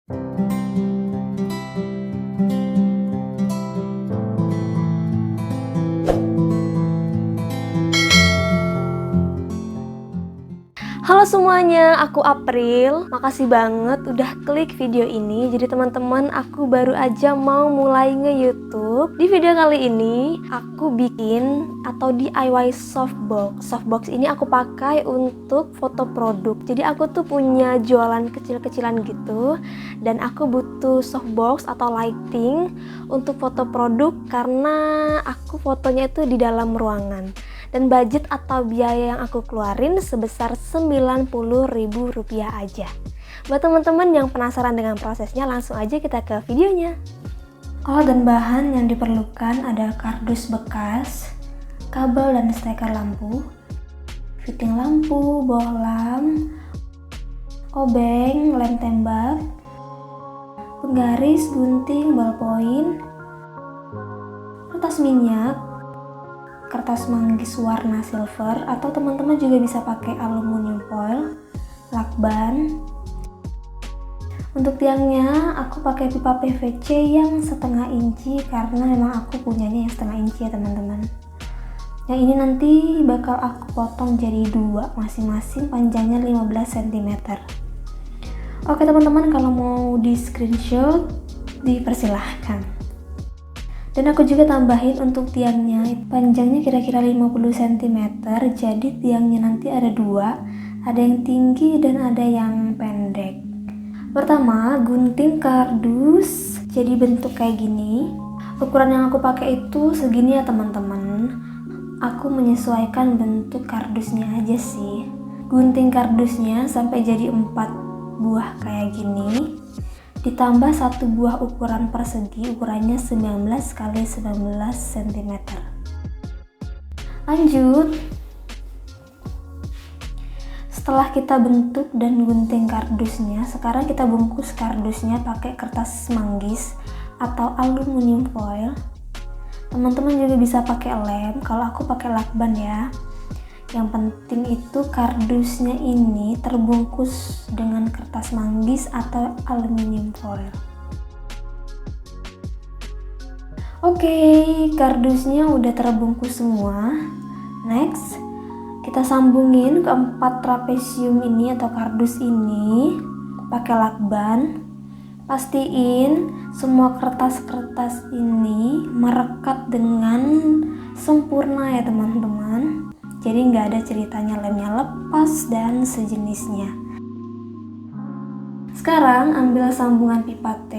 Halo semuanya, aku April. Makasih banget udah klik video ini. Jadi teman-teman, aku baru aja mau mulai nge-YouTube. Di video kali ini, aku bikin atau DIY softbox. Softbox ini aku pakai untuk foto produk. Jadi aku tuh punya jualan kecil-kecilan gitu. Dan aku butuh softbox atau lighting untuk foto produk karena aku fotonya itu di dalam ruangan. Dan budget atau biaya yang aku keluarin sebesar Rp90.000 aja. Buat teman-teman yang penasaran dengan prosesnya, langsung aja kita ke videonya. Dan bahan yang diperlukan ada kardus bekas, kabel dan steker lampu, fitting lampu, bohlam, obeng, lem tembak, penggaris, gunting, ballpoint, kertas minyak, kertas manggis warna silver, atau teman-teman juga bisa pakai aluminium foil, lakban. Untuk tiangnya aku pakai pipa PVC yang setengah inci karena memang aku punyanya yang setengah inci ya teman-teman. Yang ini nanti bakal aku potong jadi dua, masing-masing panjangnya 15 cm. Oke teman-teman, kalau mau di screenshot dipersilahkan. Dan aku juga tambahin untuk tiangnya, panjangnya kira-kira 50 cm, jadi tiangnya nanti ada dua, ada yang tinggi dan ada yang pendek. Pertama, gunting kardus jadi bentuk kayak gini. Ukuran yang aku pakai itu segini ya teman-teman. Aku menyesuaikan bentuk kardusnya aja sih. Gunting kardusnya sampai jadi 4 buah kayak gini. Ditambah satu buah ukuran persegi, ukurannya 19 x 19 cm. Lanjut, setelah kita bentuk dan gunting kardusnya, sekarang kita bungkus kardusnya pakai kertas manggis atau aluminium foil. Teman-teman juga bisa pakai lem, kalau aku pakai lakban ya. Yang penting itu kardusnya ini terbungkus dengan kertas manggis atau aluminium foil. Oke, kardusnya udah terbungkus semua. Next, kita sambungin keempat trapesium ini atau kardus ini pakai lakban. Pastiin semua kertas-kertas ini merekat dengan sempurna ya teman-teman. Jadi nggak ada ceritanya lemnya lepas dan sejenisnya. Sekarang ambil sambungan pipa T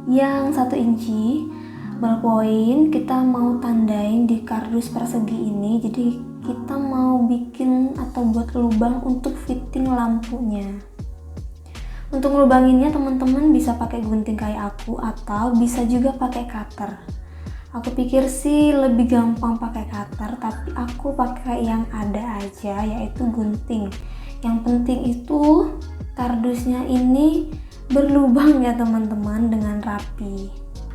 yang 1 inci, ballpoint kita mau tandain di kardus persegi ini. Jadi kita mau bikin atau buat lubang untuk fitting lampunya. Untuk ngelubanginnya teman-teman bisa pakai gunting kayak aku atau bisa juga pakai cutter. Aku pikir sih lebih gampang pakai cutter, tapi aku pakai yang ada aja, yaitu gunting. Yang penting itu kardusnya ini berlubang ya teman-teman dengan rapi.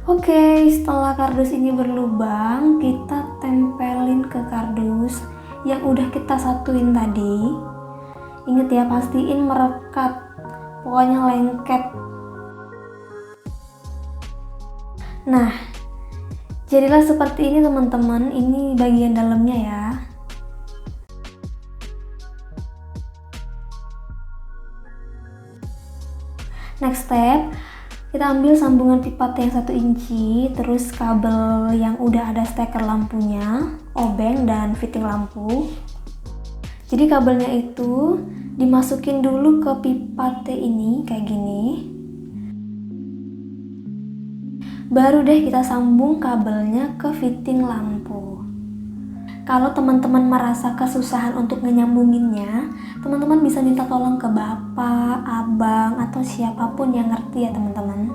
Oke, setelah kardus ini berlubang, kita tempelin ke kardus yang udah kita satuin tadi. Ingat ya, pastiin merekat, pokoknya lengket. Nah, jadilah seperti ini teman-teman, ini bagian dalamnya ya. Next step, kita ambil sambungan pipa yang 1 inci, terus kabel yang udah ada steker lampunya, obeng dan fitting lampu. Jadi kabelnya itu dimasukin dulu ke pipa T ini kayak gini. Baru deh kita sambung kabelnya ke fitting lampu. Kalau teman-teman merasa kesusahan untuk nyambunginnya, teman-teman bisa minta tolong ke bapak, abang, atau siapapun yang ngerti ya teman-teman.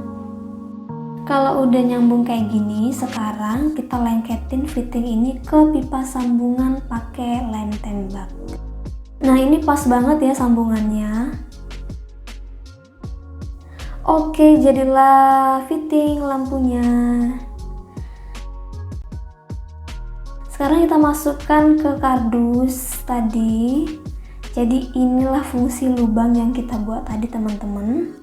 Kalau udah nyambung kayak gini, sekarang kita lengketin fitting ini ke pipa sambungan pakai lem tembak. Nah ini pas banget ya sambungannya. Oke, jadilah fitting lampunya. Sekarang kita masukkan ke kardus tadi. Jadi inilah fungsi lubang yang kita buat tadi teman-teman.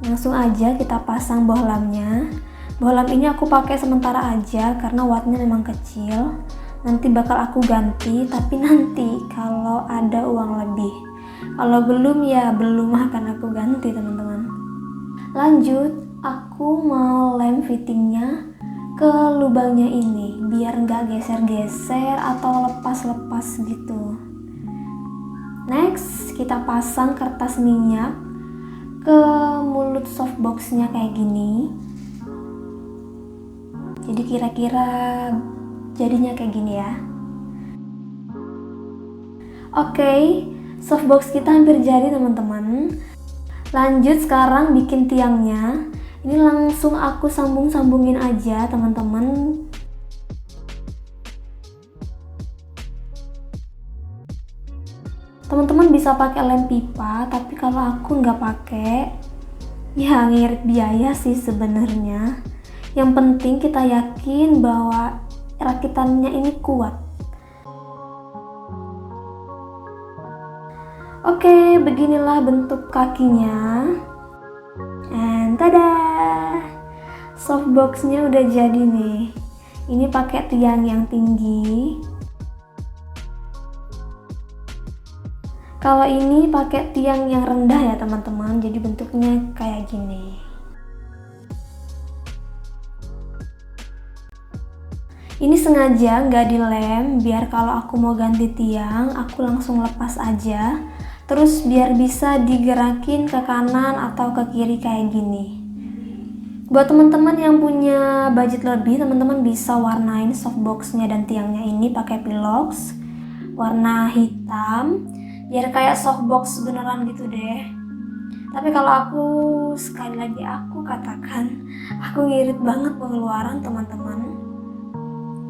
Langsung aja kita pasang bohlamnya. Bohlam ini aku pakai sementara aja karena wattnya memang kecil. Nanti bakal aku ganti, tapi nanti kalau ada uang lebih. Kalau belum ya belum akan aku ganti teman-teman. Lanjut, aku mau lem fittingnya ke lubangnya ini biar nggak geser-geser atau lepas-lepas gitu. Next, kita pasang kertas minyak ke mulut softboxnya kayak gini. Jadi kira-kira jadinya kayak gini ya. Oke, softbox kita hampir jadi teman-teman. Lanjut sekarang bikin tiangnya. Ini langsung aku sambung-sambungin aja teman-teman. Teman-teman bisa pakai lem pipa, tapi kalau aku nggak pakai, ya ngirit biaya sih sebenarnya. Yang penting kita yakin bahwa rakitannya ini kuat. Oke, beginilah bentuk kakinya. And tada! Softboxnya udah jadi nih. Ini pakai tiang yang tinggi. Kalau ini pakai tiang yang rendah ya teman-teman. Jadi bentuknya kayak gini. Ini sengaja nggak dilem biar kalau aku mau ganti tiang, aku langsung lepas aja. Terus biar bisa digerakin ke kanan atau ke kiri kayak gini. Buat teman-teman yang punya budget lebih, teman-teman bisa warnain softboxnya dan tiangnya ini pakai pilox warna hitam, biar kayak softbox beneran gitu deh. Tapi kalau aku, sekali lagi aku katakan, aku ngirit banget pengeluaran teman-teman.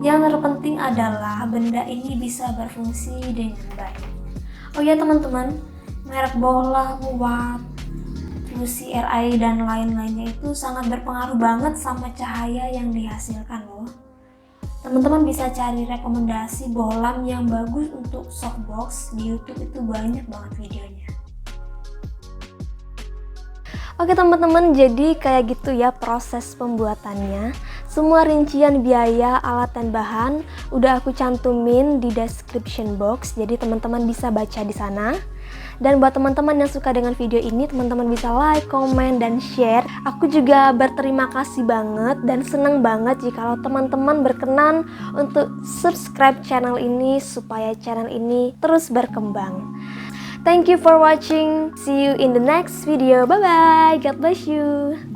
Yang terpenting adalah benda ini bisa berfungsi dengan baik. Oh ya teman-teman, merek bohlam, watt, CRI dan lain-lainnya itu sangat berpengaruh banget sama cahaya yang dihasilkan loh. Teman-teman bisa cari rekomendasi bohlam yang bagus untuk softbox di YouTube, itu banyak banget videonya. Oke teman-teman, jadi kayak gitu ya proses pembuatannya. Semua rincian biaya, alat dan bahan udah aku cantumin di description box, jadi teman-teman bisa baca di sana. Dan buat teman-teman yang suka dengan video ini, teman-teman bisa like, komen, dan share. Aku juga berterima kasih banget dan seneng banget jika teman-teman berkenan untuk subscribe channel ini supaya channel ini terus berkembang. Thank you for watching. See you in the next video. Bye-bye. God bless you.